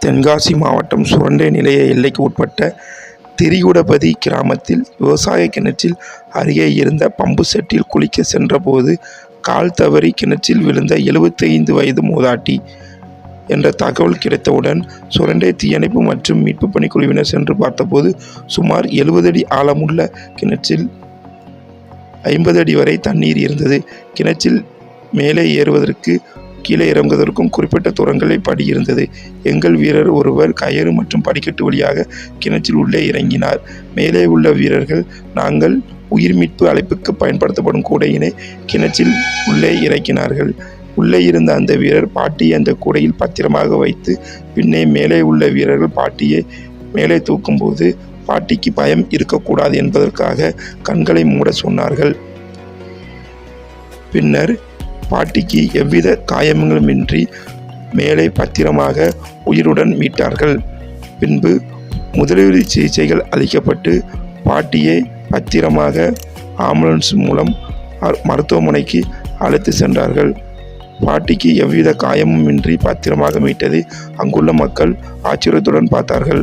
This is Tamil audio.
தென்காசி மாவட்டம் சுரண்டை நிலைய எல்லைக்கு உட்பட்ட திரிகுடபதி கிராமத்தில் விவசாய கிணற்றில் அருகே இருந்த பம்பு செட்டில் குளிக்க சென்றபோது கால் தவறி கிணற்றில் விழுந்த 75 வயது மூதாட்டி என்ற தகவல் கிடைத்தவுடன் சுரண்டை தீயணைப்பு மற்றும் மீட்பு பணிக்குழுவினர் சென்று பார்த்தபோது சுமார் 70 அடி ஆழமுள்ள கிணற்றில் 50 அடி வரை தண்ணீர் இருந்தது. கிணற்றில் மேலே ஏறுவதற்கு கீழே இறங்குவதற்கும் குறிப்பிட்ட தூரங்களில் படி இருந்தது. எங்கள் வீரர் ஒருவர் கயிறு மற்றும் படிக்கட்டு வழியாக கிணற்றில் உள்ளே இறங்கினார். மேலே உள்ள வீரர்கள் நாங்கள் உயிர் மீட்பு அழைப்புக்கு பயன்படுத்தப்படும் கூடையினை கிணற்றில் உள்ளே இறக்கினார்கள். உள்ளே இருந்த அந்த வீரர் பாட்டியை அந்த கூடையில் பத்திரமாக வைத்து பின்னே மேலே உள்ள வீரர்கள் பாட்டியை மேலே தூக்கும்போது பாட்டிக்கு பயம் இருக்கக்கூடாது என்பதற்காக கண்களை மூட சொன்னார்கள். பின்னர் பாட்டிக்கு எவ்வித காயங்களுமின்றி மேலே பத்திரமாக உயிருடன் மீட்டார்கள். பின்பு முதலுதவி சிகிச்சைகள் அளிக்கப்பட்டு பாட்டியை பத்திரமாக ஆம்புலன்ஸ் மூலம் மருத்துவமனைக்கு அழைத்து சென்றார்கள். பாட்டிக்கு எவ்வித காயமுமின்றி பத்திரமாக மீட்டதை அங்குள்ள மக்கள் ஆச்சரியத்துடன் பார்த்தார்கள்.